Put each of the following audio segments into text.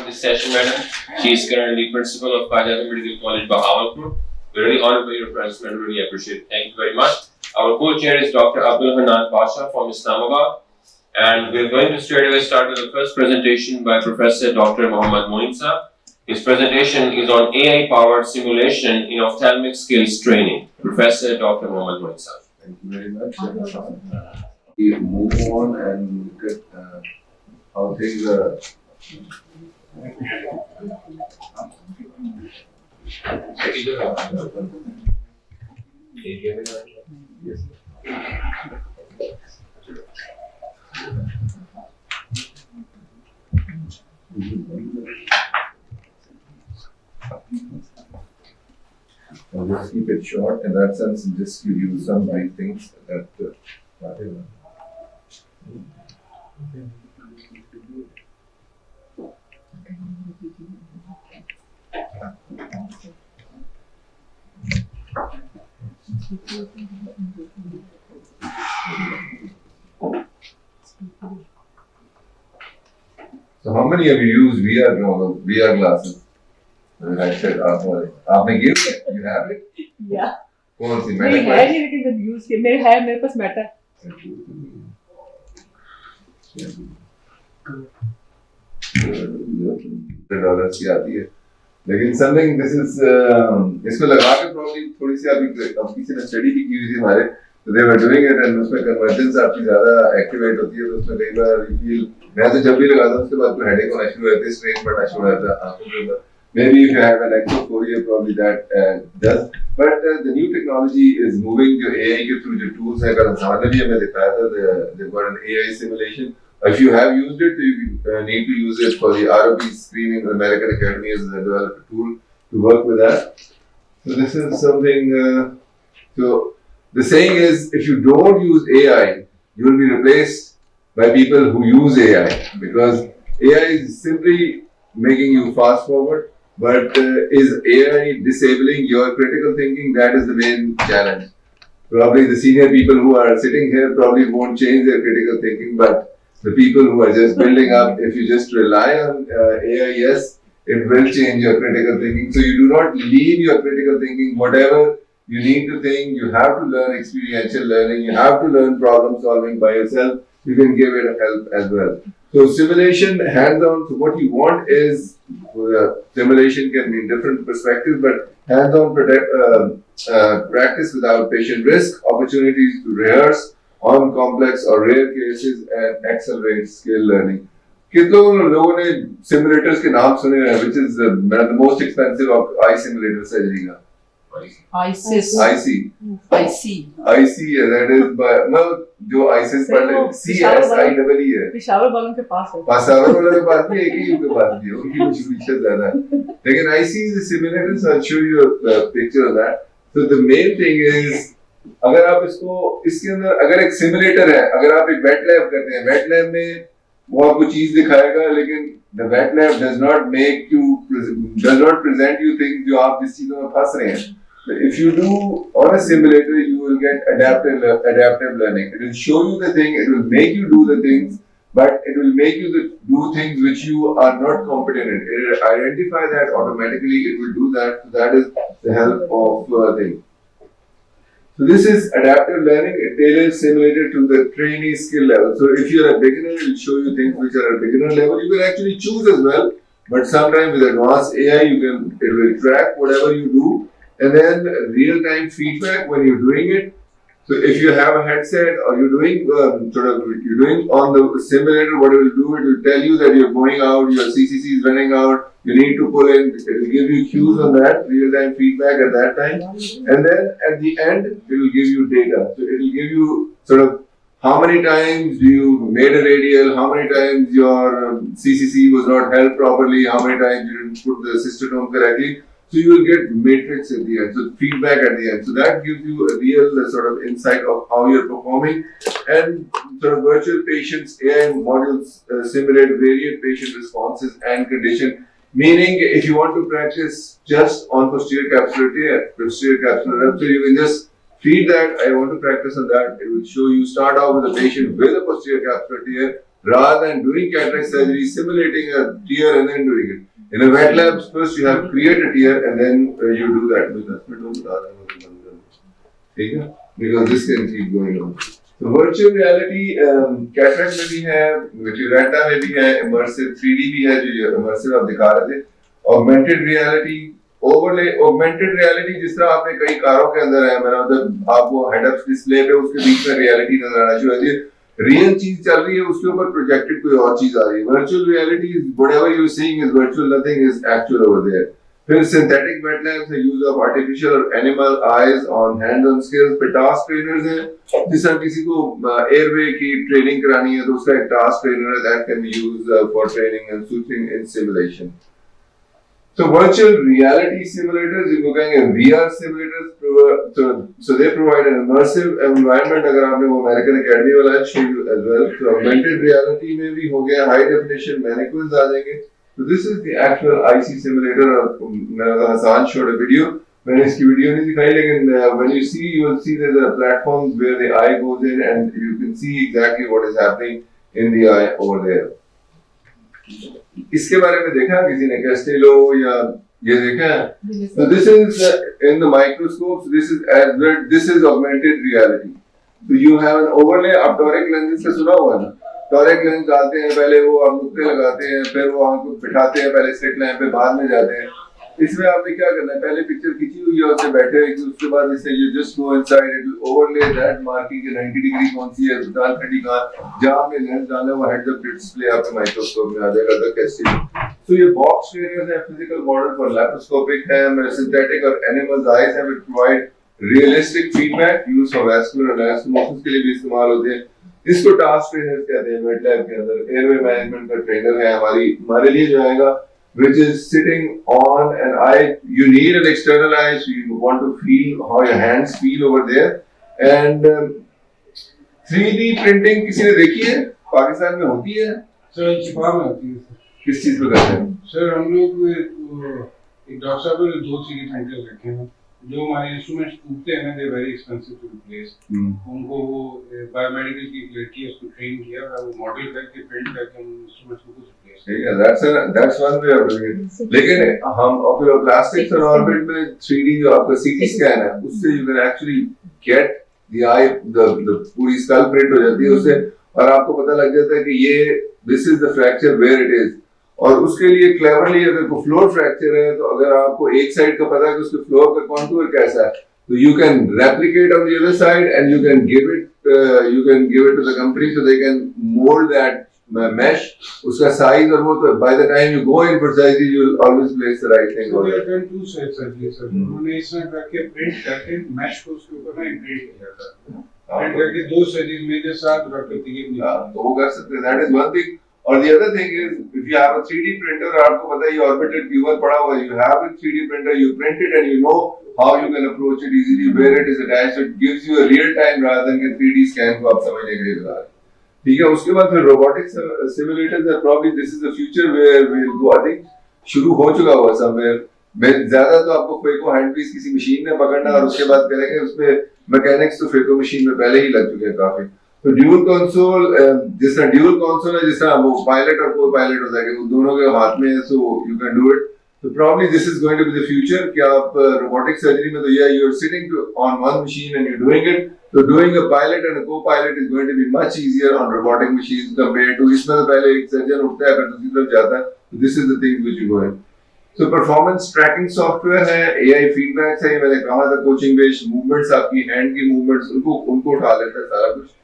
this session, madam. She is currently principal of Qajar Medical College, Bahawalpur. We're really honored by your presence, madam. Really appreciate it. Thank you very much. Our co-chair is Dr. Abdul Hanan Pasha from Islamabad. And we're going to straight away start with the first presentation by Professor Dr. Mohammad Moin Saab. His presentation is on AI-powered simulation in ophthalmic skills training. Professor Dr. Mohammad Moin Saab. Thank you very much. We move on and look at how things are. Yes. I'll just keep it short in that sense and just give you some right things that So how many of you use VR glasses? I said, आपने give है? You have it? Yeah. कौन सी? मेरी है नहीं लेकिन जब use किया मेरे है मेरे पास मेटा है. $100 की आती है. लेकिन something this is इसको लगा के probably थोड़ी सी अभी किसी ने स्टडी भी की हुई थी हमारे. So they were doing it and उसमें convergence आपकी ज़्यादा activate होती है तो उसमें कई बार you feel मैं तो जब भी लगाता हूँ उसके बाद कोई headache होना शुरू हो जाता है, strain बढ़ना शुरू हो जाता है आँखों के ऊपर. Maybe if you have an ectophoria, probably that does. But the new technology is moving जो AI के through जो tools हैं. कल सामने भी हमें दिखाया था they've got an AI simulation. If you have used it, you need to use it for the ROP screening. The American Academy has developed a tool to work with that. So this is something. So the saying is, if you don't use AI, you will be replaced by people who use AI because AI is simply making you fast forward. But is AI disabling your critical thinking? That is the main challenge. Probably the senior people who are sitting here probably won't change their critical thinking, but the people who are just building up, if you just rely on AI, yes, it will change your critical thinking. So you do not leave your critical thinking. Whatever you need to think, you have to learn experiential learning. You have to learn problem solving by yourself. You can give it help as well. So simulation, hands-on, so what you want is, simulation can be in different perspectives, but hands-on practice without patient risk, opportunities to rehearse on complex or rare cases and accelerate skill learning. कितने लोगों ने simulators के नाम सुने हैं, which is the most expensive of eye simulator surgery का? ICIS. IC. That is by no जो ICIS पढ़ ले CSIEE है. पेशावर वालों के पास है. पेशावर वालों के पास भी एक ही के पास भी है. उनकी कुछ फीचर ज़्यादा है. लेकिन IC is a simulator, so I'll show you a picture of that. So the main thing is अगर आप इसके अंदर अगर एक सिमुलेटर है, अगर आप एक वेट लैब करते हैं, वेट लैब में वो आपको चीज दिखाएगा, लेकिन the wet lab does not present you things जो आप जिस चीजों में फंस रहे हैं. If you do on a simulator, you will get adaptive learning. It will show you the thing, it will make you do the things, but it will make you do things which you are not competent in. It will identify that automatically. It will do that. So that is the help of thing. So this is adaptive learning. It tailors simulated to the trainee skill level. So if you are a beginner, it will show you things which are at beginner level. You can actually choose as well, but sometimes with advanced AI, it will track whatever you do, and then real-time feedback when you're doing it. So if you have a headset or you're doing you're doing on the simulator, what it will do, it will tell you that you're going out, your CCC is running out. You need to pull in, it will give you cues on that, real-time feedback at that time. And then at the end, it will give you data. So it will give you sort of how many times you made a radial, how many times your CCC was not held properly, how many times you didn't put the cystotome correctly. So you will get matrix at the end, so feedback at the end. So that gives you a real sort of insight of how you're performing. And sort of virtual patients, AI modules simulate varied patient responses and condition. Meaning, if you want to practice just on posterior capsular tear, posterior capsular rupture, you can just feed that, I want to practice on that. It will show you, start out with a patient with a posterior capsular tear, rather than doing cataract surgery, simulating a tear and then doing it. In a wet lab, first you have to create a tear and then you do that. Because this can keep going on. So virtual reality, cataract में भी है, virtual retina में भी है, immersive 3D भी है जो immersive आप दिखा रहे थे, augmented reality, overlay, augmented reality जिस तरह आपने कई कारों के अंदर है, मतलब आपको head-up display पे उसके बीच में reality नजर आना शुरू होती है, रियल चीज चल रही है उसके ऊपर प्रोजेक्टेड कोई और चीज आ रही है. Virtual reality is whatever you're seeing is virtual, nothing is actual over there. फिर synthetic wet labs है, use of artificial or animal eyes on hands-on skills. फिर task trainers हैं, जिस तरह किसी को airway की ट्रेनिंग करानी है तो उसका एक task trainer है that can be used for training and suiting in simulation. So virtual reality simulators, जिनको कहेंगे VR simulators, so they provide an immersive environment. अगर आपने वो American Academy वाला है, show you as well. So augmented reality में भी हो गया, high definition mannequins आ जाएंगे. So this is the actual IC simulator. Hassan showed a video. मैंने इसकी वीडियो नहीं दिखाई लेकिन when you see, you will see there's a platform where the eye goes in and you can see exactly what is happening in the eye over there. इसके बारे में देखा किसी ने कैस्टेलो या ये देखा है? So this is in the microscope. So this is augmented reality. So you have an overlay. आप toric lenses का सुना हुआ ना? toric lens डालते हैं पहले वो आप नुक्ते लगाते हैं फिर वो आंख को बिठाते हैं पहले स्ट्रेट लाइन पे बाद में जाते हैं. इसमें आपने क्या करना है पहले पिक्चर खींची हुई है उससे बैठे हैं उसके बाद इससे you just go inside it will overlay that marking के 90 डिग्री कौन सी है 30 कहाँ जहाँ आपने लेंस डाला वो हेड्स अप डिस्प्ले आपके माइक्रोस्कोप में आ जाएगा द कैस्टिंग. So ये बॉक्स ट्रेनर्स हैं फिजिकल मॉडल फॉर लैप्रोस्कोपिक है सिंथेटिक और एनिमल्स आईज हैं which provide realistic feedback used for vascular anastomosis के लिए भी इस्तेमाल होते हैं. इसको टास्क ट्रेनर्स कहते हैं वेट लैब के अंदर एयरवे मैनेजमेंट का ट्रेनर है हमारे लिए जो आएगा which is sitting on an eye. You need an external eye, so you want to feel how your hands feel over there. And 3D printing किसी ने देखी है? पाकिस्तान में होती है? सर छिपा में होती है सर. किस चीज़ पे करते हैं? सर हम लोग एक डॉक्टर साहब ने 2 3D प्रिंटर रखे हैं जो हमारे इंस्ट्रूमेंट्स टूटते हैं ना they very expensive to replace. उनको वो बायोमेडिकल की लड़की है उसको ट्रेन किया और वो मॉडल करके प्रिंट करके हम इंस्ट्रूमेंट्स को रिप्लेस. ठीक है that's one way of doing it. लेकिन हम oculoplastics और orbit में 3D जो आपका CT स्कैन है उससे you can actually get the eye the पूरी skull print हो जाती है उससे और आपको पता लग जाता है कि ये this is the fracture where it is. और उसके लिए क्लेवरली अगर कोई फ्लोर फ्रैक्चर है तो अगर आपको एक साइड का पता है कि उसके फ्लोर का कॉन्टूर कैसा है तो you can replicate on the other side and you can give it to the company so they can mold that mesh उसका size और वो तो by the time you go in precisely you will always place the right thing. So we have done 2 sets surgery sir. उन्होंने इसमें करके print करके mesh को उसके ऊपर ना इंटीग्रेट किया था. प्रिंट करके 2 सर्जरीज मेरे साथ डॉक्टर तकीब ने तो वो कर सकते हैं. That is one thing. और the other thing is if you have a 3D printer आपको पता है ये orbital tuber पड़ा हुआ है you have a 3D printer you print it and you know how you can approach it easily where it is attached so it gives you a real time rather than के 3D scan को आप समझने के लिए लगा रहे हैं. ठीक है उसके बाद फिर robotic simulators are probably this is the future where we'll go. I think शुरू हो चुका हुआ somewhere. मैं ज़्यादा तो आपको फेको हैंड पीस किसी मशीन में पकड़ना और उसके बाद करेंगे उसमें मैकेनिक्स तो फेको मशीन में पहले ही लग चुके हैं काफी. तो ड्यूल कंसोल जिस तरह ड्यूल कंसोल है जिस तरह वो पायलट और को पायलट होता है कि वो दोनों के हाथ में है so you can do it. So probably this is going to be the future कि आप robotic surgery में तो you're sitting on one machine and you're doing it. So doing a pilot and a co-pilot is going to be much easier on robotic machines compared to इसमें तो पहले एक surgeon उठता है फिर दूसरी तरफ जाता है. So this is the thing which you go in. So performance tracking software है, AI feedbacks है, ये मैंने कहा था coaching based movements आपकी hand की movements उनको उठा लेता है सारा कुछ.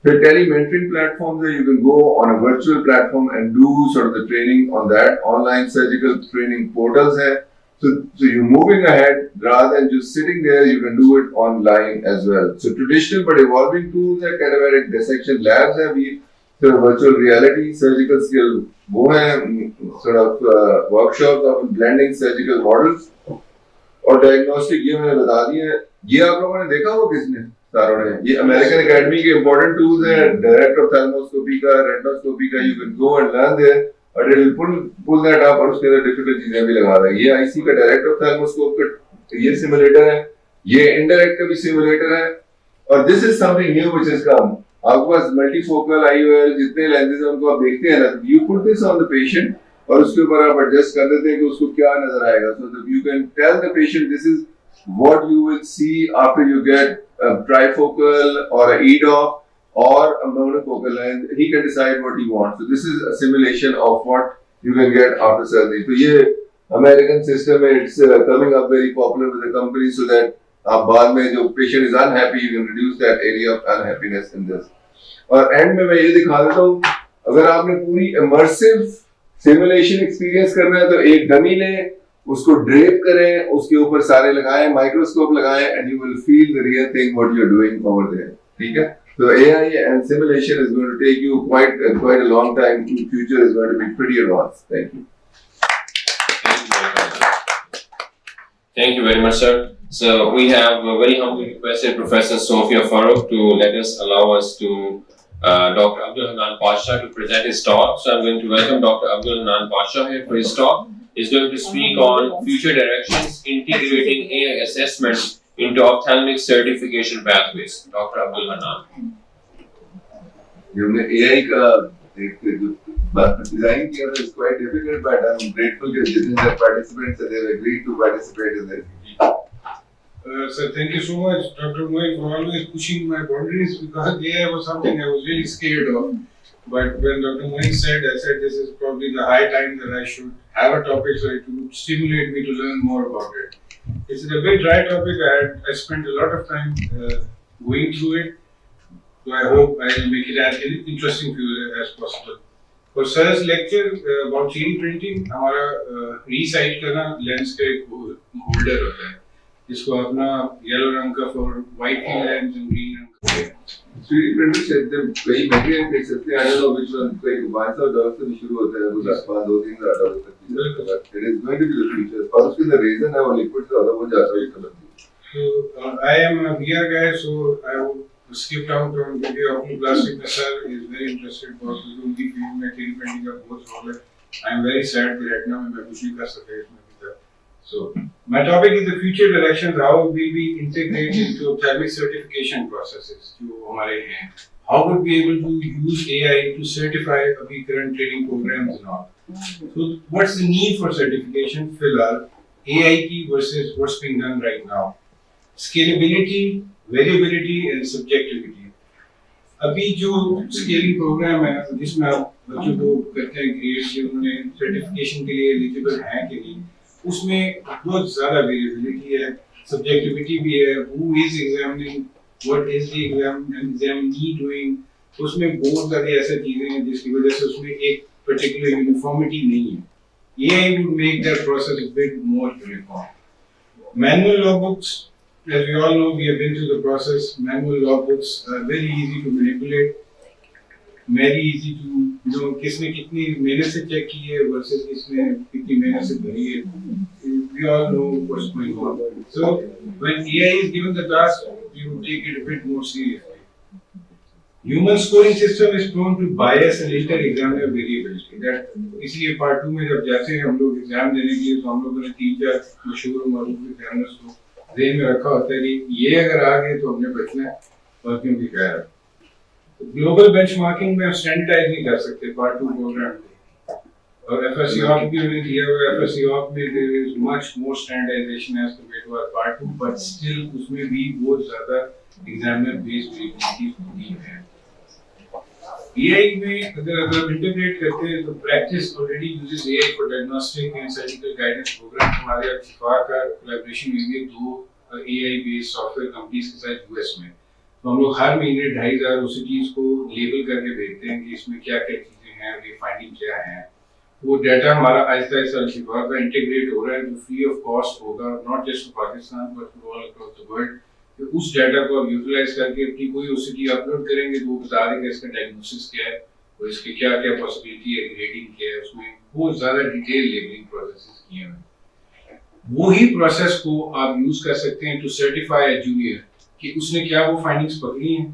The telementoring platforms that you can go on a virtual platform and do sort of the training on that. Online surgical training portals hai. So you're moving ahead rather than just sitting there, you can do it online as well. So traditional but evolving tools like cadaveric dissection labs have sort of virtual reality, surgical skill, wo hai, sort of workshops of blending surgical models. और diagnostic ये मैंने बता दिया है. ये आप लोगों ने देखा हो किसने? सारों ने ये अमेरिकन एकेडमी के इंपॉर्टेंट टूल्स हैं डायरेक्ट ऑप्थेल्मोस्कोपी का रेटिनोस्कोपी का you can go and learn there और it will pull that up और उसके अंदर डिफिकल्ट चीजें भी लगा देगा. ये आईसी का डायरेक्ट ऑप्थेल्मोस्कोप का ये सिमुलेटर है ये इनडायरेक्ट का भी सिमुलेटर है और this is something new which has come. आपके पास मल्टीफोकल IOL जितने लेंसेज हैं उनको आप देखते हैं ना, you put this on the patient और उसके ऊपर आप एडजस्ट कर देते हैं कि उसको क्या नजर आएगा, so you can tell the patient this is what you will see after you get a trifocal or a EDOF or a monofocal lens. He can decide what he wants. So this is a simulation of what you can get after surgery. So ये American system है, it's coming up very popular with the company so that आप बाद में जो patient is unhappy, you can reduce that area of unhappiness in this. और end में मैं ये दिखा देता हूँ, अगर आपने पूरी immersive simulation experience करना है तो एक डमी लें, उसको ड्रेप करें, उसके ऊपर सारे लगाएं, माइक्रोस्कोप लगाएं, and you will feel the real thing what you are doing over there. ठीक है? So AI and simulation is going to take you quite a long time. In future is going to be pretty advanced. Thank you. Thank you very much, sir. So we have very humbly requested Professor Sophia Farooq to let us allow us to Dr. Abdul Hanan Pasha to present his talk. So I'm going to welcome Dr. Abdul Hanan Pasha here for his talk. He's going to speak on future directions integrating AI assessment into ophthalmic certification pathways. Dr. Abdul Hanan. हमने AI का design किया था, it's quite difficult, but I'm grateful that the participants and they've agreed to participate in this. Sir, thank you so much, Dr. Moin, for always pushing my boundaries because AI was something I was really scared of. But when Dr. Moin said, I said this is probably the high time that I should have a topic so it would stimulate me to learn more about it. It's a bit dry topic. I spent a lot of time going through it. So I hope I will make it as interesting for you as possible. For sir's lecture about 3D printing, हमारा रीसाइट करना lens का एक holder होता है, जिसको अपना yellow रंग का फॉर व्हाइट लेंस और ग्रीन रंग का 3D printer से जब कई महंगे हैं देख सकते हैं, I don't know which one, कई $500 से भी शुरू होता है, कुछ 2-3 तक चीजें, it is going to be the future. और उसके अंदर रेजन है वो लिक्विड से होता है, वो जाता है कलर में. So I am a VR guy, so I skipped out on video oculoplastic. My sir is very interested because the only field में 3D printing का बहुत रोल है. I am very sad कि right now मैं कुछ नहीं कर सकता इसमें भी तक. So my topic is the future directions, how will we integrate into ophthalmic certification processes जो हमारे हैं. How would we able to use AI to certify अभी current training programs and all. So what's the need for certification फिलहाल AI की versus what's being done right now. Scalability, variability and subjectivity. अभी जो scaling programme है जिसमें आप बच्चों को करते हैं ग्रेड कि उन्होंने सर्टिफिकेशन के लिए एलिजिबल हैं कि नहीं, उसमें बहुत ज़्यादा वेरिएबिलिटी है, सब्जेक्टिविटी भी है, who is examining, what is the examinee doing, उसमें बहुत सारी ऐसी चीज़ें हैं जिसकी वजह से उसमें एक particular uniformity नहीं है. AI would make that process a bit more uniform. Manual logbooks, as we all know, we have been through the process. Manual logbooks are very easy to manipulate, very easy to किसने कितनी मेहनत से check की है versus किसने कितनी मेहनत से भरी है. We all know what's going on. So when AI is given the task, you take it a bit more seriously. Human scoring system is prone to bias and inter-examiner variability. That इसलिए part 2 में जब जाते हैं हम लोग exam देने के लिए तो हम लोगों ने 3-4 मशहूर मारूफ एग्जामिनर्स को ध्यान में रखा होता है कि ये अगर आ गए तो हमने बचना है और क्योंकि क्या है. ग्लोबल बेंचमार्किंग में हम स्टैंडर्डाइज नहीं कर सकते पार्ट 2 प्रोग्राम में, और FSCOP भी हमने दिया हुआ है. FSCOP में there is much more standardisation as compared to our part 2, but still उसमें भी बहुत ज्यादा एग्जामिनर बेस्ड वेरिएबिलिटी होती है. AI में अगर हम इंटीग्रेट करते हैं तो practice already uses AI for diagnostic and surgical guidance programme. हमारे अब शिफा का कोलैबोरेशन हुई है 2 AI बेस्ड सॉफ्टवेयर कंपनीज के साथ US में. तो हम लोग हर महीने 2,500 OCTs को लेबल करके भेजते हैं कि इसमें क्या क्या चीजें हैं, ये फाइंडिंग क्या है. वो डाटा हमारा आहिस्ता आहिस्ता शिफा का इंटीग्रेट हो रहा है जो फ्री ऑफ कॉस्ट होगा, not just for Pakistan but for all across the world. उस डाटा को आप यूटिलाइज करके अपनी कोई OCT अपलोड करेंगे तो वो बता देगा इसका डायग्नोसिस क्या है और इसकी क्या क्या पॉसिबिलिटी है, ग्रेडिंग क्या है. उसमें बहुत ज्यादा डिटेल लेबलिंग प्रोसेसेस किए हैं. वही प्रोसेस को आप यूज कर सकते हैं टू सर्टिफाई अ जूनियर कि उसने क्या वो फाइंडिंग्स पकड़ी हैं,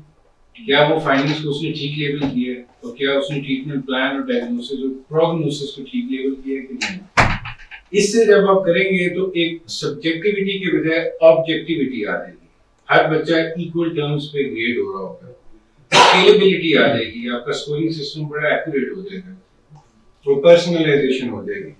क्या वो फाइंडिंग्स को उसने ठीक लेबल किया है और क्या उसने ट्रीटमेंट प्लान और डायग्नोसिस और प्रोग्नोसिस को ठीक लेबल किया है कि नहीं. इससे जब आप करेंगे तो एक सब्जेक्टिविटी के बजाय ऑब्जेक्टिविटी आ जाएगी. हर बच्चा इक्वल टर्म्स पे ग्रेड हो रहा होगा. स्केलेबिलिटी आ जाएगी, आपका स्कोरिंग सिस्टम बड़ा एक्यूरेट हो जाएगा, तो पर्सनलाइजेशन हो जाएगी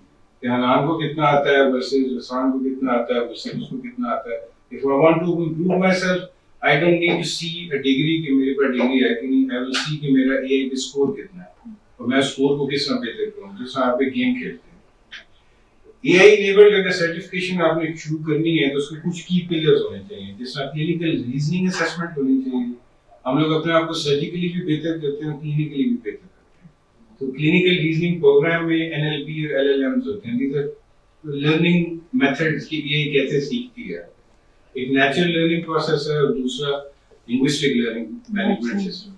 कि हनान को कितना आता है वर्सेस हसान को कितना आता है वर्सेस उसको कितना आता है। If I want to improve myself, I don't need to see a degree कि मेरे पास डिग्री है कि नहीं, आई विल सी कि मेरा एआई पे स्कोर कितना है और मैं स्कोर को किस तरह बेहतर करूं, जिस तरह आप एक गेम खेलते हैं। एआई इनेबल्ड अगर सर्टिफिकेशन आपने शुरू करनी है तो उसके कुछ की पिलर्स होने चाहिए, जैसे क्लिनिकल रीजनिंग असेसमेंट होनी चाहिए। हम लोग अपने आप को सर्जिकली भी बेहतर करते हैं, क्लिनिकली भी बेहतर करते हैं। तो क्लिनिकल रीजनिंग प्रोग्राम में एनएलपी और एलएलएम्स होते हैं, दीज आर लर्निंग मेथड्स की ये कैसे सीखती है। एक नेचुरल लर्निंग प्रोसेस है और दूसरा linguistic learning management system.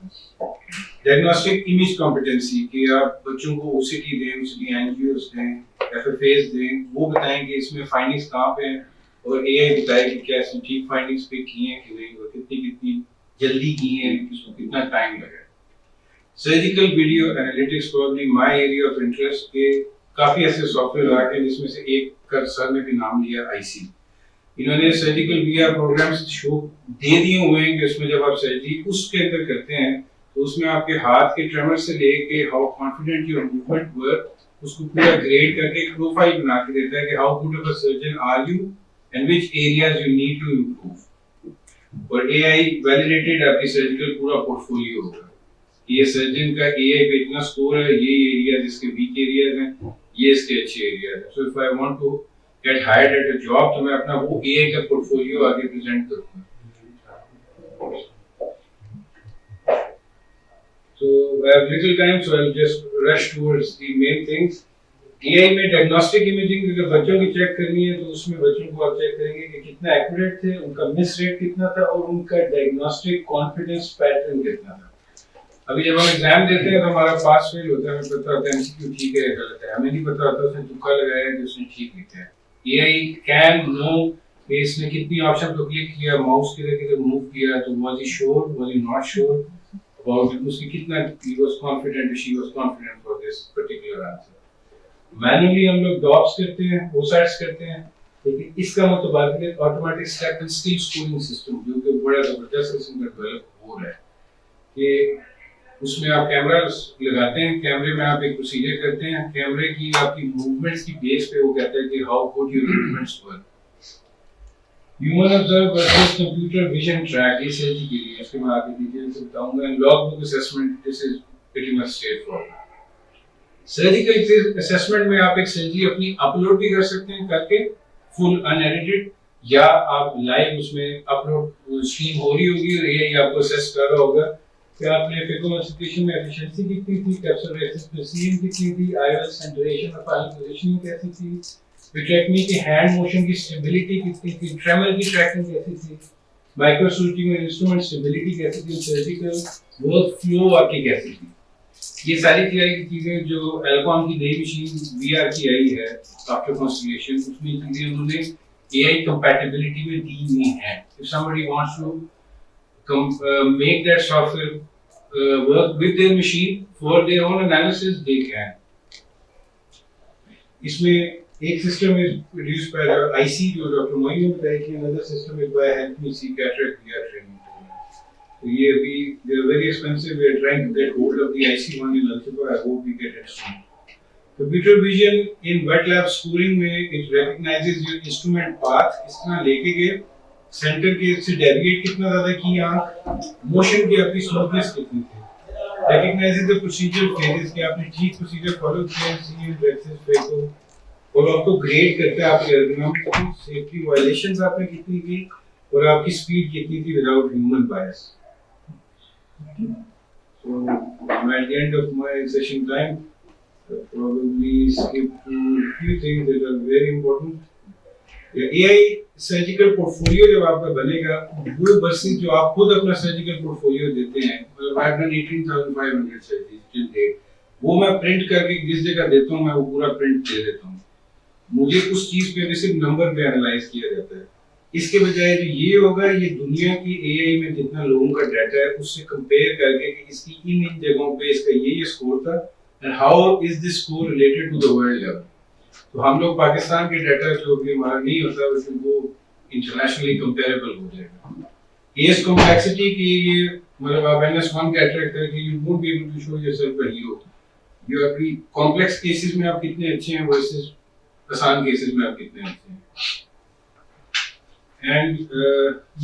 Diagnostic image competency कि आप बच्चों को ओसीटी दें, उसकी एनजीओस दें, एफएफएस दें, वो बताएं कि इसमें फाइंडिंग्स कहाँ पे हैं और एआई बताए कि क्या इसने ठीक फाइंडिंग्स पे की हैं कि नहीं और कितनी जल्दी की हैं, इसको कितना टाइम लगा। Surgical video analytics probably my area of interest के काफी ऐसे सॉफ्टवेयर आ गए जिसमें से एक का सर ने भी नाम लिया आईसी। इन्होंने सर्जिकल वीआर प्रोग्राम्स शो दे दिए हुए हैं कि उसमें जब आप सर्जरी उसके अंदर करते हैं तो उसमें आपके हाथ के ट्रेमर से लेके हाउ कॉन्फिडेंट योर मूवमेंट वर उसको पूरा ग्रेड करके एक प्रोफाइल बना के देता है कि how good of a surgeon are you and which areas you need to improve. और एआई वैलिडेटेड आपकी सर्जिकल पूरा पोर्टफोलियो होगा, ये सर्जन का एआई पे इतना स्कोर है, ये एरिया जिसके वीक एरियाज हैं, ये इसके अच्छे एरियाज हैं। So if I want to get hired at a job तो मैं अपना वो एआई का पोर्टफोलियो आगे प्रेजेंट करूंगा। So I have little time, so I'll just rush towards the main things. AI में diagnostic imaging अगर बच्चों की चेक करनी है तो उसमें बच्चों को आप चेक करेंगे कि कितना एक्यूरेट थे, उनका मिस रेट कितना था और उनका डायग्नोस्टिक कॉन्फिडेंस पैटर्न कितना था। अभी जब हम एग्जाम देते हैं तो हमारा पास फेल होता है, हमें पता होता है एमसीक्यू ठीक है गलत है, हमें नहीं पता होता उसने तुक्का लगाया है कि उसने ठीक लिखा है। AI कैन नो कि इसने कितनी ऑप्शन को क्लिक किया, माउस किधर मूव किया, तो was he sure, was he not sure about उसकी कितना he was confident, she was confident for this particular answer. Manually हम लोग डॉप्स करते हैं, ओसैट्स करते हैं, लेकिन इसका मुतबादले automatic step and skill scoring system जो कि बड़ा जबरदस्त किस्म का डेवलप हो रहा है कि उसमें आप कैमरा लगाते हैं, कैमरे में आप एक प्रोसीजर करते हैं, कैमरे की आपकी मूवमेंट्स की बेस पे वो कहता है कि how good your movements were. Human observe versus computer vision track, ये सर्जरी के लिए इसके मैं आगे डिटेल से बताऊंगा। And log book assessment, this is pretty much straight forward. Surgical assessment में आप एक सर्जरी अपनी अपलोड भी कर सकते हैं करके फुल अनएडिटेड, या आप लाइव उसमें अपलोड स्ट्रीम हो रही होगी और एआई आपको असेस कर रहा होगा कि आपने फेकोमल्टिप्लिकेशन में एफिशिएंसी कितनी थी, कैप्चर रेट प्रेसिजन कितनी थी, ILS and duration of file positioning कैसी थी, विट्रेक्टमी की हैंड मोशन की स्टेबिलिटी कितनी थी, ट्रेमर की ट्रैकिंग कैसी थी, माइक्रोसूटिंग में इंस्ट्रूमेंट स्टेबिलिटी कैसी थी, सर्जिकल वर्क फ्लो आपकी कैसी थी। ये सारी चीजें जो एल्कॉम की नई मशीन वीआर की आई है आफ्टर कॉन्स्टलेशन, उसमें चीजें उन्होंने एआई कंपैटिबिलिटी में दी हुई हैं। If somebody wants to make that software work with their machine for their own analysis they can. इसमें एक system is produced by the IC जो डॉक्टर मोइन ने बताया कि another system is by help me see cataract we are training. तो ये अभी they are very expensive, we are trying to get hold of the IC one in alpha, I hope we get it soon. Computer vision in wet lab scoring में it recognises your instrument path, किस तरह लेके गए, centre के से deviate कितना ज्यादा की आंख, मोशन की आपकी स्मूथनेस कितनी थी, रिकॉग्नाइजेस द प्रोसीजर फेजेस कि आपने ठीक प्रोसीजर फॉलो किया, सी वर्सेस फेको, और आपको ग्रेड करता है आपके एर्गोनॉमिक्स की, सेफ्टी वायलेशंस आपने कितनी की और आपकी स्पीड कितनी थी without human bias. So I'm at the end of my session time. I'll probably skip to a few things that are very important. AI surgical portfolio जब आपका बनेगा, वो वर्सेस जो आप खुद अपना सर्जिकल पोर्टफोलियो देते हैं, मतलब I've done 18,500 surgeries till date, वो मैं प्रिंट करके जिस जगह देता हूँ मैं वो पूरा प्रिंट दे देता हूँ। मुझे उस चीज पे सिर्फ नंबर पे एनालाइज किया जाता है। इसके बजाय जो ये होगा, ये दुनिया की एआई में जितना लोगों का डाटा है उससे कंपेयर करके कि इसकी इन जगहों पे इसका ये स्कोर था and how is this score related to the world level. तो हम लोग पाकिस्तान के डाटा जो भी हमारा नहीं होता वो इंटरनेशनली कंपेरेबल हो जाएगा। केस कॉम्प्लेक्सिटी की ये मतलब आप NS1 का अट्रैक्ट करके you won't be able to show yourself a hero. You are pretty complex cases में आप कितने अच्छे हैं versus आसान cases में आप कितने अच्छे हैं. And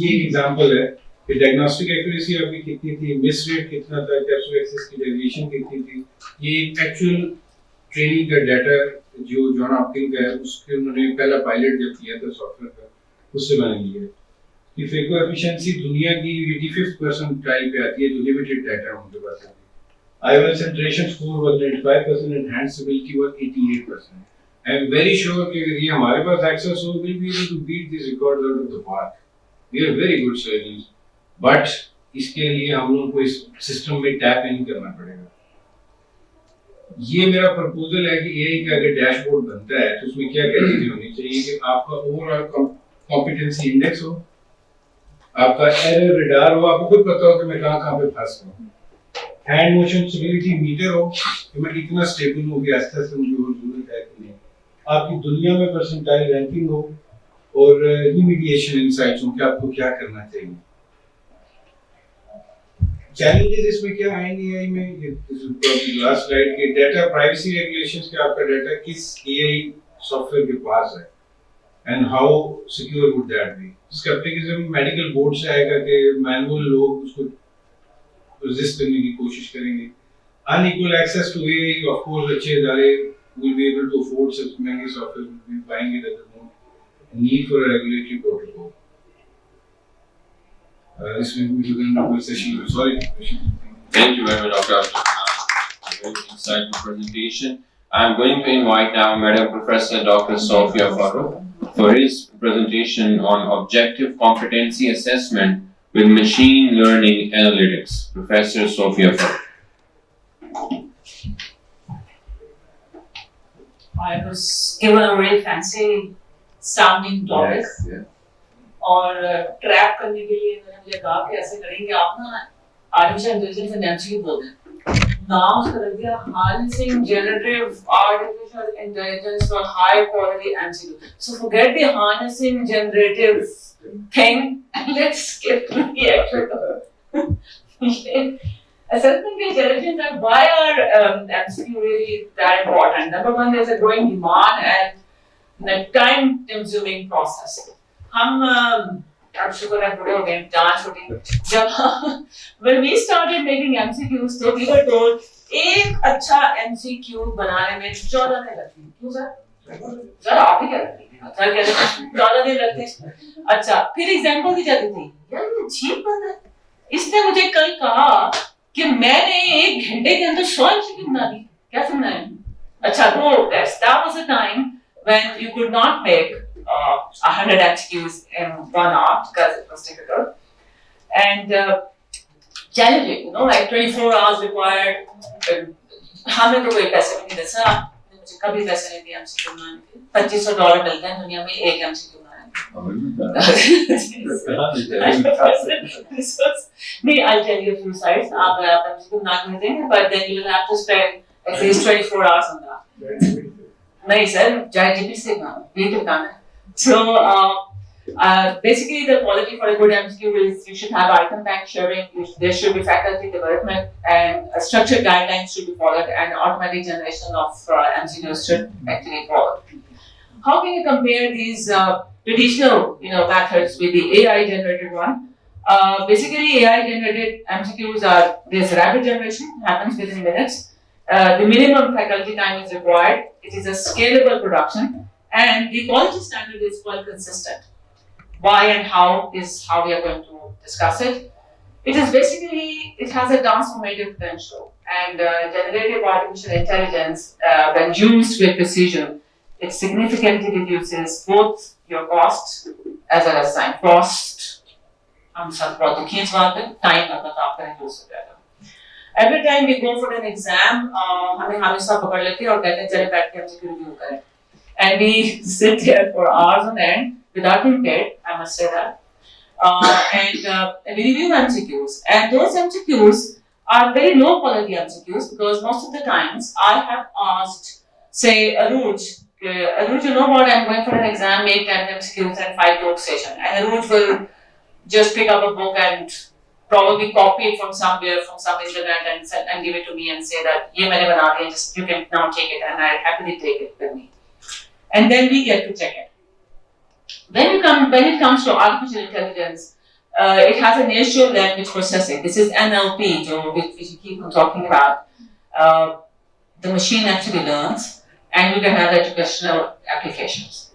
ये एक example है कि diagnostic accuracy आपकी कितनी थी, miss rate कितना था, capsule access की deviation कितनी थी. ये एक actual training का data जो जॉन हॉपकिंस का है, उसके उन्होंने पहला पायलट जब किया था सॉफ्टवेयर का, उससे मैंने लिया है. कि फेको एफिशिएंसी दुनिया की 85th परसेंटाइल पे आती है जो लिमिटेड डाटा उनके पास है. IOL centration score was 95% and hand stability was 88%. I am very sure कि यदि हमारे पास access हो, we'll be able to beat these records out of the park. We are very good surgeons, but इसके लिए हम लोगों को इस सिस्टम में टैप इन करना पड़ेगा. ये मेरा प्रपोजल है कि AI का अगर डैशबोर्ड बनता है तो उसमें क्या क्या चीजें होनी चाहिए कि आपका ओवरऑल कॉम्पिटेंसी इंडेक्स हो, आपका एरर रडार हो, आपको खुद पता हो कि मैं कहाँ पे फंस रहा हूँ, हैंड मोशन स्टेबिलिटी मीटर हो कि मैं कितना स्टेबल हूँ कि आस्ते आस्ते मुझे और जरूरत है कि नहीं, आपकी दुनिया में परसेंटाइल रैंकिंग हो और रिमीडिएशन इनसाइट्स हो कि आपको क्या करना चाहिए. चैलेंजेस इसमें क्या आएंगे AI में, ये लास्ट स्लाइड के डाटा प्राइवेसी रेगुलेशंस के आपका डाटा किस AI सॉफ्टवेयर के पास है and how secure would that be. Scepticism medical board से आएगा कि मैनुअल लोग उसको रेजिस्ट करने की कोशिश करेंगे. Unequal access to AI, of course अच्छे इदारे will be able to afford such महंगे software, will be buying it at the moment. Need for a regulatory protocol. This will be the conversation. Sorry. Thank you very much, Dr. Abdul. Very insightful presentation. I'm going to invite now Madam Professor Dr. Sophia Farooq for his presentation on objective competency assessment with machine learning analytics. Professor Sophia Farooq. I was given a very fancy sounding topic. Yes, yeah. और trap करने के लिए मैंने मुझे कहा कि ऐसे करेंगे आप ना आर्टिफिशियल इंटेलिजेंस एंड एमसीक्यू बोलते हैं. नाम उसका रख दिया harnessing generative artificial intelligence for high quality MCQ. So forget the harnessing generative thing and let's get to the actual assessment intelligence. And why are MCQ really that important? Number one, there's a growing demand and the time consuming process. हम अब शुक्र है बड़े हो गए, जान छोटी. जब when we started making MCQs तो we were told एक अच्छा MCQ बनाने में 14 दिन लगते हैं. क्यों सर? सर आप ही क्या लगते हैं? सर कहते हैं 14 दिन लगते हैं. अच्छा, फिर एग्जाम्पल दी जाती थी. यार ये अजीब बात है. इसने मुझे कल कहा कि मैंने 1 घंटे के अंदर 100 MCQ बना दी. क्या सुनना है? अच्छा, तो that was a time when you could not make 100 MCQs in 1 hour because it was difficult and challenging, like 24 hours required. हमें तो कोई पैसे भी नहीं दे सर, मुझे कभी पैसे नहीं दिए MCQ बनाने के. $2500 मिलते हैं दुनिया में एक MCQ I'll tell you a few sites. आप MCQ बना के देंगे, but then you will have to spend at least 24 hours on that. नहीं सर, ChatGPT से काम है. So basically the quality for a good MCQ is you should have item bank sharing, there should be faculty development and structured guidelines should be followed and automatic generation of MCQs should actually follow. How can you compare these traditional methods with the AI generated one? Basically AI generated MCQs are, there's rapid generation, happens within minutes. The minimum faculty time is required. It is a scalable production. And the quality standard is quite consistent. Why and how is how we are going to discuss it. It is basically, it has a transformative potential. And generative artificial intelligence, when used with precision, it significantly reduces both your cost as well as time. Cost, हम सब बहुत दुखी हैं इस बात पे, time आपका reduce हो जाएगा. Every time we go for an exam, हमें हमेशा पकड़ लेते हैं और कहते हैं चले बैठ के MCQ review करें. And we sit there for hours on end without being paid, I must say that. And we review MCQs. And those MCQs are very low quality MCQs because most of the times I have asked, say, Aruj, you know what, I'm going for an exam, make 10 MCQs and 5 talk session. And Aruj will just pick up a book and probably copy it from somewhere, from some internet, and give it to me and say that ye maine bana diya, just you can now take it, and I happily take it with me. And then we get to check it. When it comes to artificial intelligence, it has a natural language processing. This is NLP, which you keep on talking about. The machine actually learns, and you can have educational applications.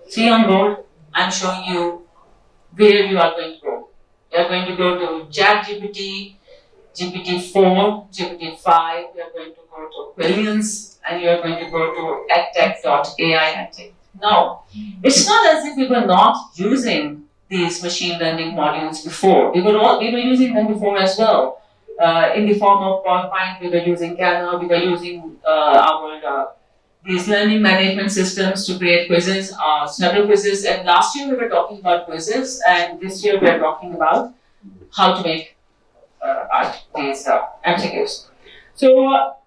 See on board, I'm showing you where you are going to go. You are going to go to ChatGPT, GPT-4, GPT-5, you are going to go to Quillions, and you are going to go to edtech.ai. Now, it's not as if we were not using these machine learning modules before. We were using them before as well. In the form of PowerPoint, we were using Canva, we were using these learning management systems to create quizzes, several quizzes. And last year we were talking about quizzes, and this year we are talking about how to make these MCQs. So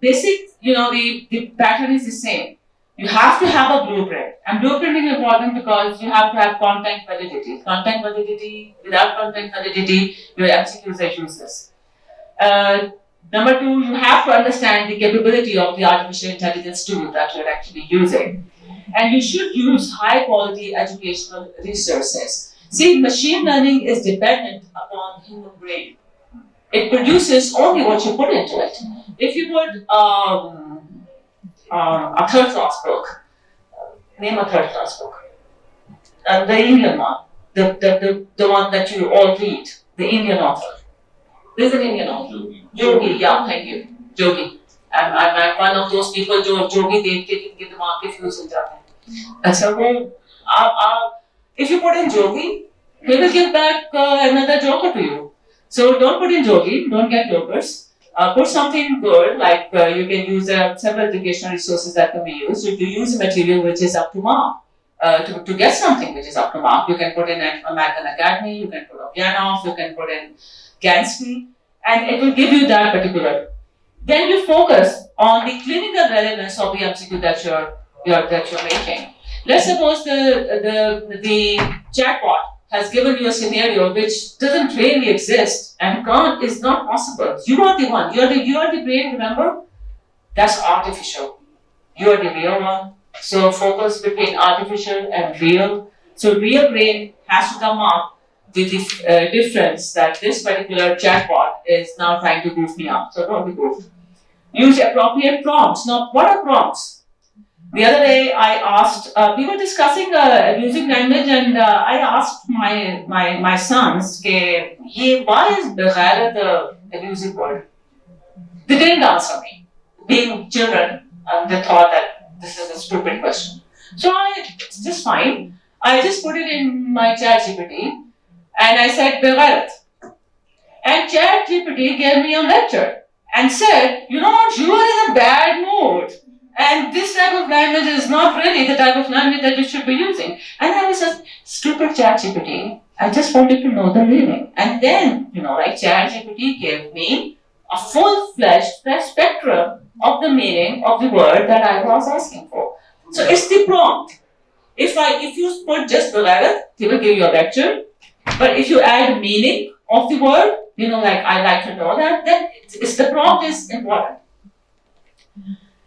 the pattern is the same. You have to have a blueprint, and blueprint is important because you have to have content validity. Content validity, without content validity, your MCQs are useless. Number two, you have to understand the capability of the artificial intelligence tool that you're actually using. And you should use high quality educational resources. See, machine learning is dependent upon human brain. It produces only what you put into it. If you put a third class book, name a third class book. The Indian one, the one that you all read, the Indian author. There's an Indian author. Yogi, yeah, thank you. Yogi. I'm one of those people who Yogi देख के जिनके दिमाग के fuse हो जाते हैं. अच्छा वो if you put in Yogi, he will give back another joker to you. So don't put in Yogi, don't get jokers. Put something good, like you can use several educational resources that can be used. If you use a material which is up to mark, to get something which is up to mark, you can put in American Academy, you can put Okeanov, you can put in Gansky, and it will give you that particular. Then you focus on the clinical relevance of the MCQ that you're making. Let's suppose the chatbot has given you a scenario which doesn't really exist and is not possible. You are the one. You are the brain. Remember, that's artificial. You are the real one. So focus between artificial and real. So real brain has to come up with the difference that this particular chatbot is now trying to goof me up. So don't be goofed. Use appropriate prompts. Now, what are prompts? The other day, I asked. We were discussing music language, and I asked my sons, why is Beghairat a abusive word? They didn't answer me. Being children, they thought that this is a stupid question. So it's just fine. I just put it in my ChatGPT, and I said Beghairat. And ChatGPT gave me a lecture and said, you know what, you are in a bad mood. And this type of language is not really the type of language that you should be using. And I was a stupid ChatGPT. I just wanted to know the meaning. And then, ChatGPT gave me a full-fledged spectrum of the meaning of the word that I was asking for. So it's the prompt. If you put just the letter, they will give you a lecture. But if you add meaning of the word, I like to know that, then the prompt is important.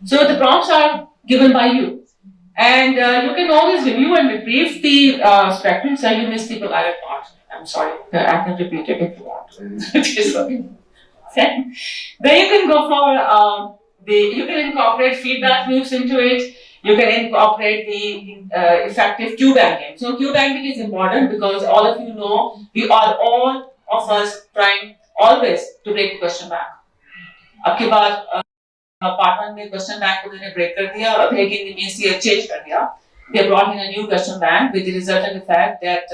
So the prompts are given by you. And you can always review and retrieve the spectrum, so you missed the Beghairat part. I'm sorry, I can repeat it if you want. Then you can go for, you can incorporate feedback loops into it. You can incorporate the effective queue banking. So queue banking is important because all of you know, we are all of us trying always to break the question back. Abki baad, part 1 में question bank को उन्होंने break कर दिया, अब लेकिन the means year change कर दिया. They brought in a new question bank with the resultant effect that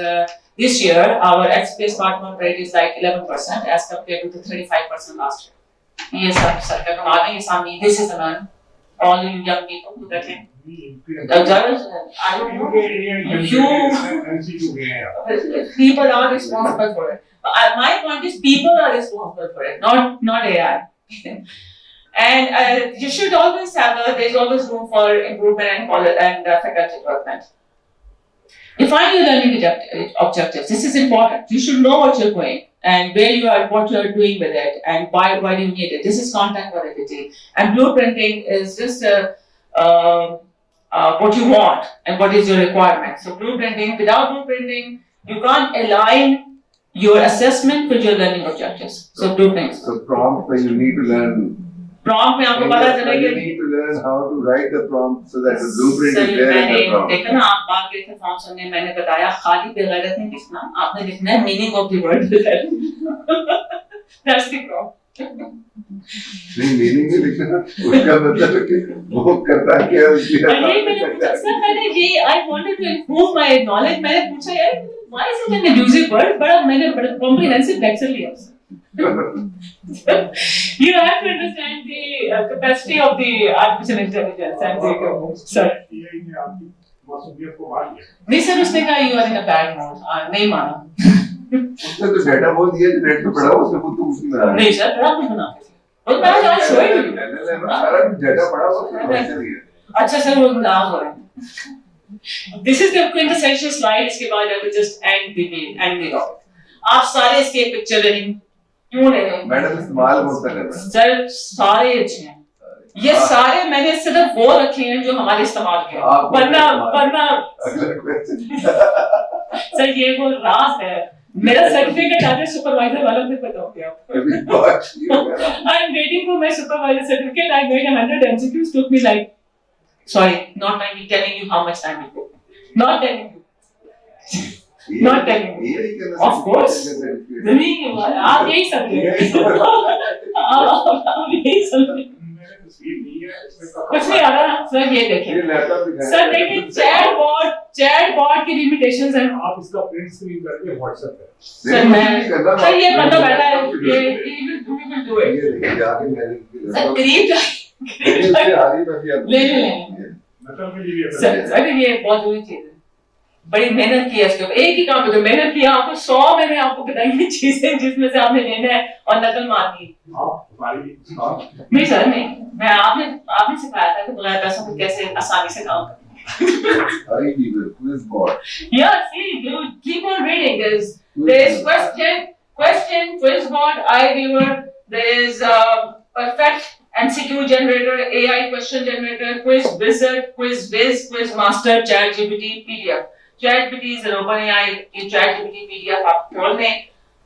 this year our XPS part 1 rate is like 11% as compared to the 35% last year. ये सब सरकार कमाल है, ये सामने this is the man. All you young people who get in. I don't know. People are responsible for it. My point is, people are responsible for it, not AI. And you should always have there's always room for improvement and faculty development. Define your learning objectives. This is important. You should know what you're doing and where you are, what you are doing with it, and why do you need it. This is content validity. And blueprinting is just what you want and what is your requirement. So blueprinting, without blueprinting, you can't align your assessment with your learning objectives. So blueprinting. So prompt when you need to learn. Prompt में आपको पता चला You कि need to learn how to write the prompt so that the blueprint is सही there in the मैंने prompt. देखा ना आप बात गए थे फॉर्म सुनने मैंने बताया खाली बेगैरत नहीं लिखना आपने लिखना है meaning of the word that's the prompt नहीं मीनिंग नहीं लिखना उसका मतलब है कि वो करता क्या है उसकी अरे मैंने पूछा सर मैंने ये I wanted to improve my knowledge मैंने पूछा यार why is it an abusive word बड़ा मैंने बड़ा कॉम्प्रिहेंसिव लेक्चर लिया उससे You have to understand the capacity of the artificial intelligence and the sir. नहीं सर उसने कहा you are in a bad mood नहीं माना उसने तो डाटा बोल दिया जो नेट पे पड़ा हुआ उसने खुद तो उसकी बना नहीं सर बड़ा कुछ बना और मैं जाओ शो ही सारा डाटा पड़ा हुआ उसने वैसे दिया अच्छा सर वो नाम हो रहा है This is the quintessential slide इसके बाद I will just end the topic आप सारे इसके पिक्चर लेंगे क्यों ले रहे हैं मैडम इस्तेमाल कौन सा कर रहा है सर सारे अच्छे हैं ये सारे मैंने सिर्फ वो रखे हैं जो हमारे इस्तेमाल के वरना अगला क्वेश्चन सर ये वो राज है मेरा सर्टिफिकेट आज सुपरवाइजर वाला भी पता हो गया आपको I am waiting for my supervisor certificate I made 100 MCQs took me like sorry not telling you how much time it took not telling you Not telling you. Of course. नहीं आप यही समझे आप यही समझे कुछ नहीं आ रहा सर ये देखें सर देखिए चैटबॉट की लिमिटेशंस हैं आप इसका प्रिंट स्क्रीन करके व्हाट्सएप पे सर मैं सर ये बंदा बैठा है ये will do it सर करीब ले मतलब ये सर ये बहुत बुरी चीज है बड़ी मेहनत की है इसके ऊपर एक ही काम पे तो मेहनत किया आपको 100 मैंने आपको बताई ये चीजें जिसमें से आपने लेना है और नकल मारनी नहीं सर नहीं मैं आपने सिखाया था कि बगैर पैसों को कैसे आसानी से काम Hurry people, quiz bot. Yeah, see, you keep on reading. There is question, quiz bot, iViewer. There is perfect MCQ generator, AI question generator, quiz wizard, quiz viz, quiz master, ChatGPT, PDF. ChatGPT is an OpenAI की ChatGPT PDF आप खोल लें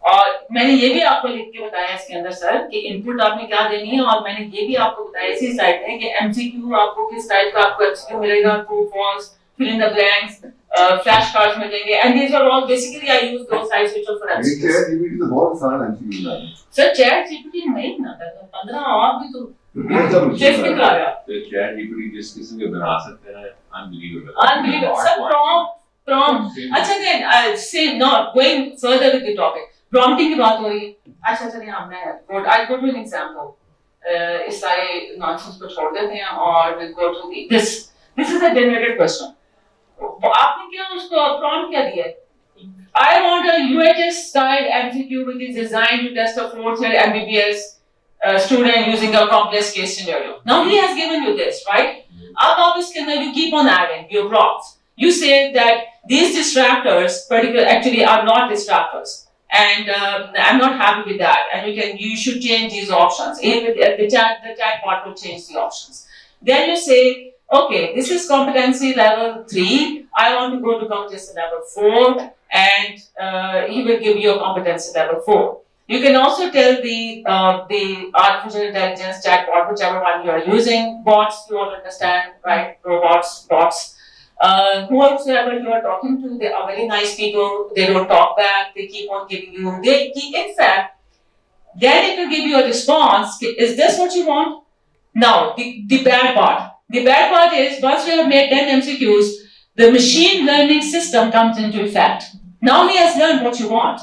और मैंने ये भी आपको लिख के बताया इसके अंदर सर कि इनपुट आपने क्या देनी है और मैंने ये भी आपको बताया इसी साइड में कि MCQ आपको किस टाइप का आपको MCQ मिलेगा true false fill in the blanks flash cards मिलेंगे and these are all basically I use those sites which are for MCQ ChatGPT तो बहुत आसान MCQ है सर ChatGPT नहीं बनाता था 15 और भी तो किस निकला गया तो ChatGPT जिस किसी को बना सकते हैं unbelievable सर prompt अच्छा then say not going further with the topic prompting की बात हो रही है अच्छा चलिए हमने I go to an example इस सारे nonsense को छोड़ देते हैं और we'll go to the this is a generated question आपने क्या उसको prompt क्या दिया I want a UHS style MCQ which is designed to test a 4th year MBBS student using a complex case scenario now he has given you this right अब आप इसके अंदर you keep on adding your prompts you say that these distractors actually are not distractors and I'm not happy with that and you should change these options even the chat bot will change the options then you say okay this is competency level 3 I want to go to competency level 4 and he will give you a competency level 4 you can also tell the artificial intelligence chat bot whichever one you are using bots you all understand right robots bots whoever you are talking to, they are very nice people. They don't talk back. They keep on giving you. In fact, then it will give you a response. Is this what you want? Now, the bad part. The bad part is once you have made 10 MCQs, the machine learning system comes into effect. Now he has learned what you want.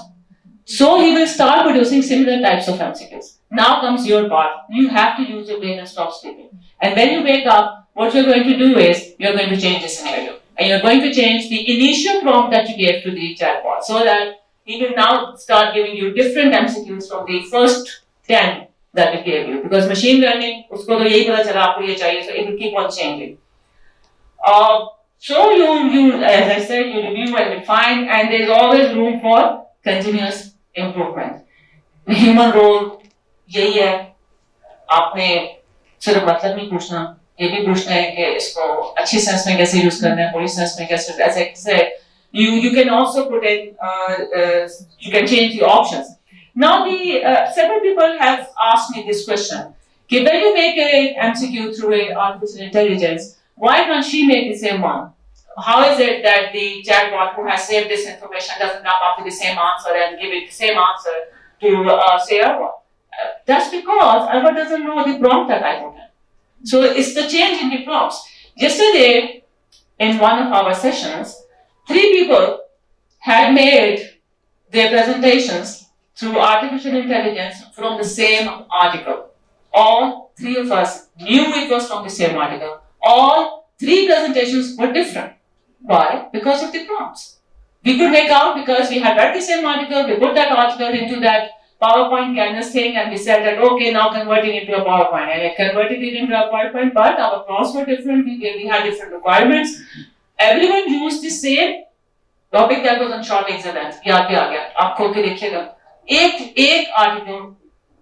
So he will start producing similar types of MCQs. Now comes your part. You have to use your brain and stop sleeping. And when you wake up, what you're going to do is you're going to change the scenario. And you're going to change the initial prompt that you gave to the chatbot so that he will now start giving you different MCQs from the first 10 that it gave you. Because machine learning, usko to yahi pata chala aapko ye chahiye, so it will keep on changing. So you, as I said, you review and refine, and there's always room for continuous improvement. The human role यही है, आपने सिर्फ मतलब नहीं पूछना, ये भी पूछना है कि इसको अच्छी सेंस में कैसे यूज करना है, बुरी सेंस में कैसे, ऐसे you can also put in you can change the options. Now the several people have asked me this question: कि when you make a MCQ through a artificial intelligence, why can't she make the same one? How is it that the chatbot who has saved this information doesn't come up with the same answer and give it the same answer to say Arwa? That's because Arwa doesn't know the prompt that I put in. So it's the change in the prompts. Yesterday, in one of our sessions, 3 people had made their presentations through artificial intelligence from the same article. All 3 of us knew it was from the same article. All 3 presentations were different. Why? Because of the prompts. We could make out because we had read the same article, we put that article into that PowerPoint canvas thing and we said that, okay, now convert it into a PowerPoint. And it converted it into a PowerPoint, but our prompts were different, we had different requirements. Everyone used the same topic that was on short excellence. याद भी आ गया, आप खोल के देखिएगा. एक article,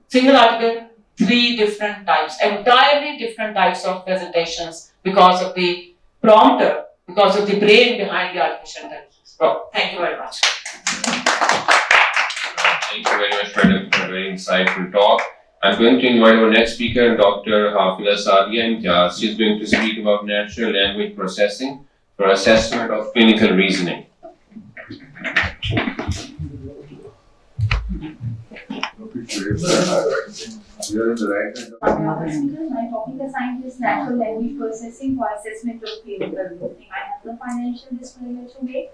single article, 3 different types, entirely different types of presentations because of the prompter, because of the brain behind the artificial intelligence. So, thank you very much. Thank you very much, madam, for a very insightful talk. I'm going to invite our next speaker, Dr. Hafila Sadia Imtiaz. She's going to speak about natural language processing for assessment of clinical reasoning. You're in the right hand. My topic assigned is natural language processing for assessment of clinical reasoning. I have the financial disclaimer to make.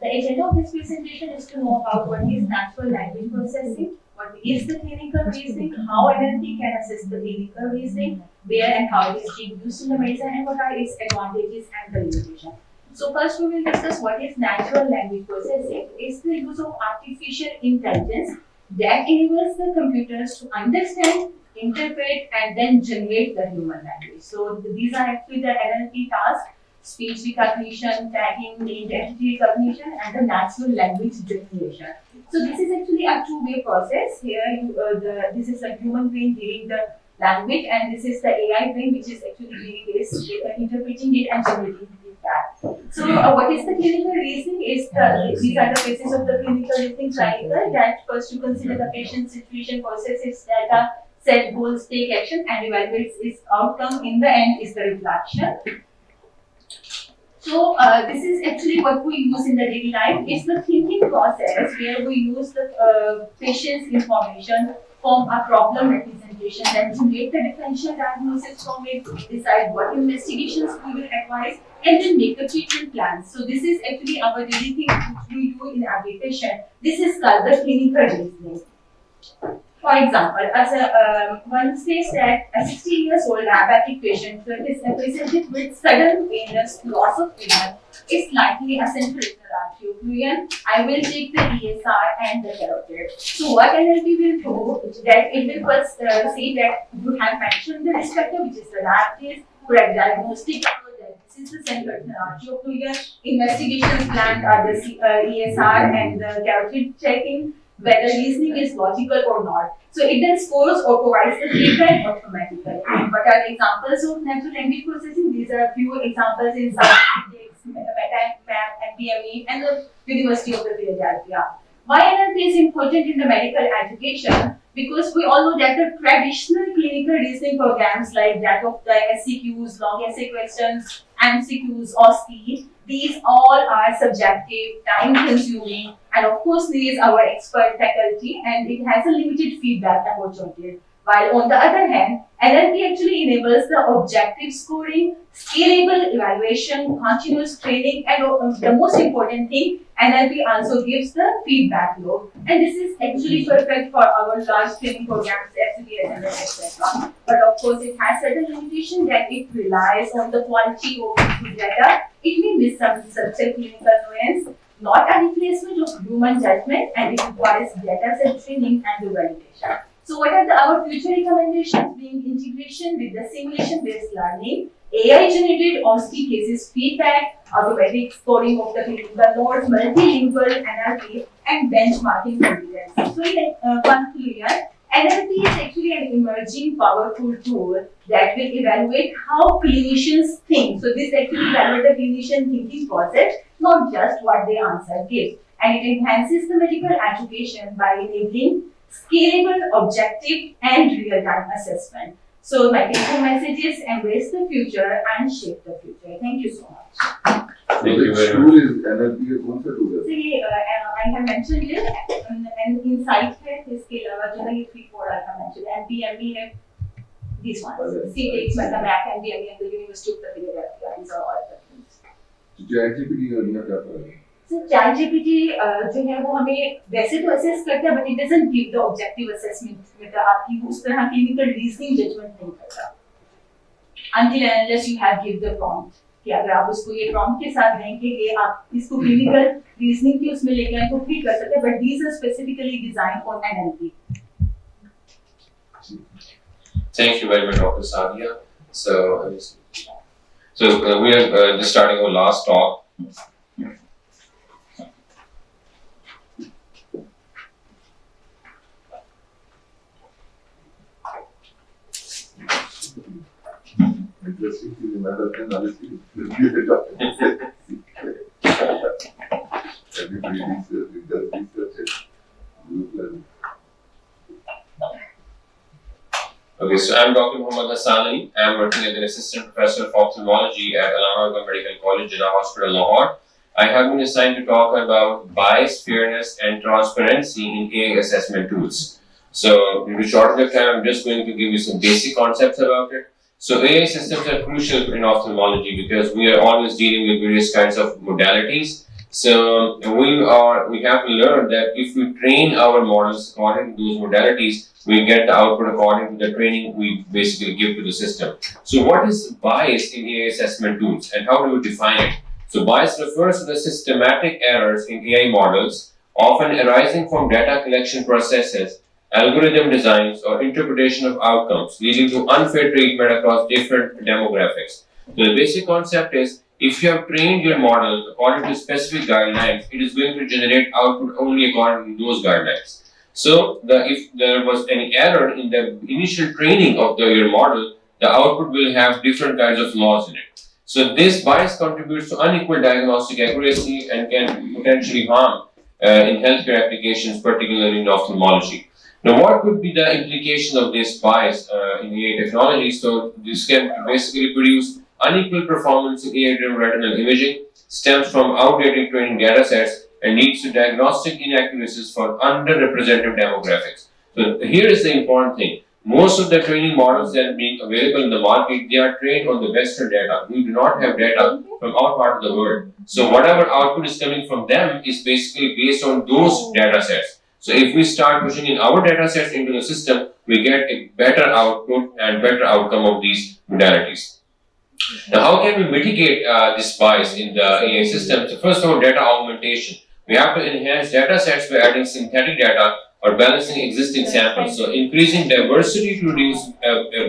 The agenda of this presentation is to know about what is natural language processing, what is the clinical reasoning, how NLP can assess the clinical reasoning, where and how it is being used in the medicine, and what are its advantages and the limitations. So first we will discuss what is natural language processing. It's the use of artificial intelligence that enables the computers to understand, interpret, and then generate the human language. So these are actually the NLP tasks: speech recognition, tagging, named entity recognition, and the natural language generation. So this is actually a two-way process. Here, this is a human brain reading the language, and this is the AI brain which is actually reading this, interpreting it, and generating that. So what is the clinical reasoning? These are the phases of the clinical reasoning triangle. That first you consider the patient's situation, process its data, set goals, take action, and evaluates its outcome. In the end, is the reflection. So this is actually what we use in the daily life. It's the thinking process where we use the patient's information, form a problem representation, then to make the differential diagnosis from it, decide what investigations we will advise, and then make the treatment plans. So this is actually our daily thing which we do in every patient. This is called the clinical reasoning. For example, as one says that a 60 years old diabetic patient is presented with sudden painless loss of vision is likely a central retinal artery occlusion. I will take the ESR and the carotid. So what NLP will do that it will first say that you have mentioned the risk factor, which is the diabetes, correct diagnostic approach, that this is the central retinal artery occlusion. Investigations planned are the ESR and the carotid checking whether reasoning is logical or not. So it then scores or provides the feedback automatically. What are the examples of natural language processing? These are a few examples in statistics, MAP, NPME, and the University of the Philadelphia. Why NLP is important in the medical education? Because we all know that the traditional clinical reasoning programs like that of the SCQs, long essay questions, MCQs, OSCE, these all are subjective, time-consuming, and of course needs our expert faculty, and it has a limited feedback opportunity. While on the other hand, NLP actually enables the objective scoring, scalable evaluation, continuous training, and the most important thing, NLP also gives the feedback loop. And this is actually perfect for our large training programs, FCDS, etc. But of course, it has certain limitation that it relies on the quality of the data. It may miss some subtle clinical nuance, not a replacement of human judgment, and it requires data set training and the validation. So what are our future recommendations? Being integration with the simulation-based learning, AI generated OSCE cases feedback, automatic scoring of the clinical notes, multilingual NLP, and benchmarking competency. So in conclusion, NLP is actually an emerging powerful tool that will evaluate how clinicians think. So this actually evaluates the clinician thinking process, not just what the answer gives. And it enhances the medical education by enabling scalable, objective, and real-time assessment. So my take-home message is embrace the future and shape the future. Thank you so much. Thank you very Tool is NLP का कौन सा tool है? So ये I have mentioned it and insight है इसके अलावा जो है ये 3-4 I have mentioned NPME है these ones. CTX मतलब Mac NPME and the University of Philadelphia. These are all the things. तो ChatGPT का दुनिया क्या कर रहा है? So ChatGPT जो है वो हमें वैसे तो assess करता है but it doesn't give the objective assessment मतलब आपकी उस तरह clinical reasoning judgment नहीं करता until and unless you have give the prompt कि अगर आप उसको ये prompt के साथ देंगे कि आप इसको clinical reasoning की उसमें लेके आए तो ठीक कर सकते हैं but these are specifically designed for NLP. Thank you very much, Dr. Sadia. So we are just starting our last talk. Interesting thing, मैं करते हैं honestly. Everybody does research and learn. Okay, so I'm Dr. Muhammad Hassan Ali. I'm working as an assistant professor of ophthalmology at Allama Medical College, Jinnah Hospital, Lahore. I have been assigned to talk about bias, fairness, and transparency in AI assessment tools. So, due to shortage of time, I'm just going to give you some basic concepts about it. So, AI systems are crucial in ophthalmology because we are always dealing with various kinds of modalities. So, we have to learn that if we train our models according to those modalities, we get the output according to the training we basically give to the system. So, what is bias in AI assessment tools and how do we define it? So, bias refers to the systematic errors in AI models, often arising from data collection processes, algorithm designs, or interpretation of outcomes, leading to unfair treatment across different demographics. So, the basic concept is if you have trained your model according to specific guidelines, it is going to generate output only according to those guidelines. So, if there was any error in the initial training of your model, the output will have different kinds of laws in it. So, this bias contributes to unequal diagnostic accuracy and can potentially harm in healthcare applications, particularly in ophthalmology. Now, what could be the implication of this bias in AI technology? So, this can basically produce unequal performance in AI-driven retinal imaging, stems from outdated training data sets, and leads to diagnostic inaccuracies for underrepresented demographics. So here is the important thing. Most of the training models that are being available in the market, they are trained on the Western data. We do not have data from our part of the world. So whatever output is coming from them is basically based on those data sets. So if we start pushing in our data sets into the system, we get a better output and better outcome of these modalities. Now, how can we mitigate this bias in the AI system? So first of all, data augmentation. We have to enhance data sets by adding synthetic data or balancing existing samples. So increasing diversity to reduce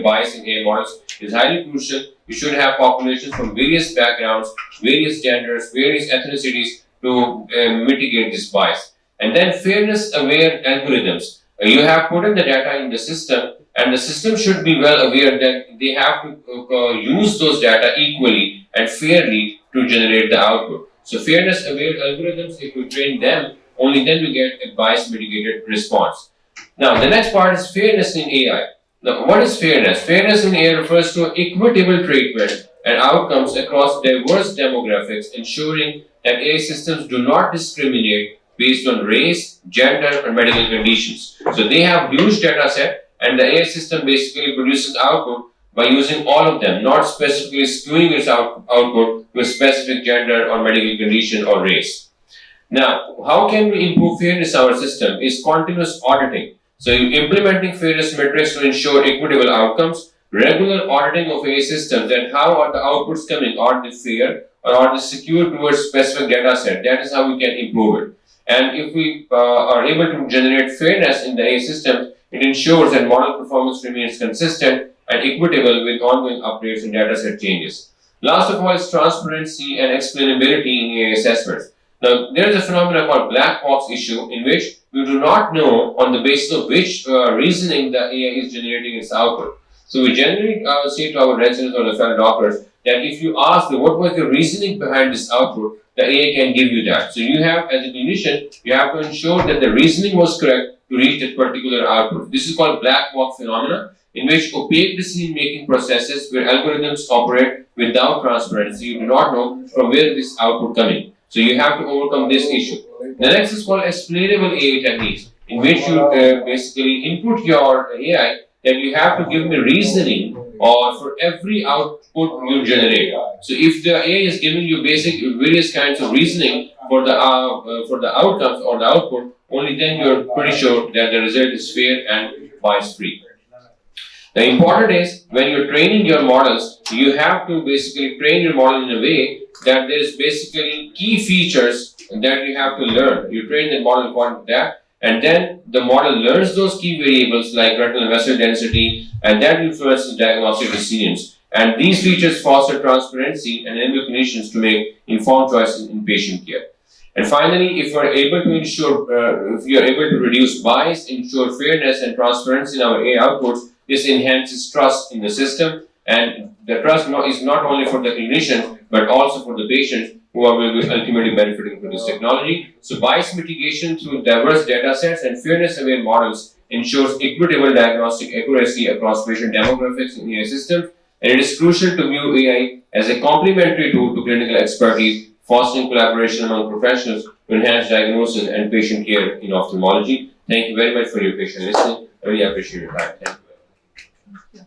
bias in AI models is highly crucial. You should have populations from various backgrounds, various genders, various ethnicities to mitigate this bias. And then fairness-aware algorithms. You have put in the data in the system, and the system should be well aware that they have to use those data equally and fairly to generate the output. So fairness-aware algorithms, if we train them, only then we get a bias-mitigated response. Now, the next part is fairness in AI. Now, what is fairness? Fairness in AI refers to equitable treatment and outcomes across diverse demographics, ensuring that AI systems do not discriminate based on race, gender, or medical conditions. So they have huge data set, and the AI system basically produces output by using all of them, not specifically skewing its output to a specific gender or medical condition or race. Now, how can we improve fairness in our system is continuous auditing. So implementing fairness metrics to ensure equitable outcomes, regular auditing of AI systems, and how are the outputs coming, are they fair or are they secure towards specific data set? That is how we can improve it. And if we are able to generate fairness in the AI system, it ensures that model performance remains consistent and equitable with ongoing updates and dataset changes. Last of all is transparency and explainability in AI assessments. Now, there is a phenomenon called black box issue in which we do not know on the basis of which reasoning the AI is generating its output. So we generally say to our residents or the fellow doctors that if you ask them what was the reasoning behind this output, the AI can give you that. So you have, as a clinician, you have to ensure that the reasoning was correct to reach that particular output. This is called black box phenomena, in which opaque decision-making processes where algorithms operate without transparency. You do not know from where this output coming. So you have to overcome this issue. The next is called explainable AI techniques, in which you basically input your AI that you have to give me reasoning or for every output you generate. So if the AI is giving you basic various kinds of reasoning for the outcomes or the output, only then you're pretty sure that the result is fair and bias-free. The important is when you're training your models, you have to basically train your model in a way that there is basically key features that you have to learn. You train the model according to that, and then the model learns those key variables like retinal vessel density, and that influences diagnostic decisions. And these features foster transparency and enable clinicians to make informed choices in patient care. And finally, if you're able to reduce bias, ensure fairness and transparency in our AI outputs, this enhances trust in the system, and the trust is not only for the clinician but also for the patients who are ultimately benefiting from this technology. So bias mitigation through diverse data sets and fairness-aware models ensures equitable diagnostic accuracy across patient demographics in AI systems, and it is crucial to view AI as a complementary tool to clinical expertise, fostering collaboration among professionals to enhance diagnosis and patient care in ophthalmology. Thank you very much for your patient listening. I really appreciate your time. Thank you.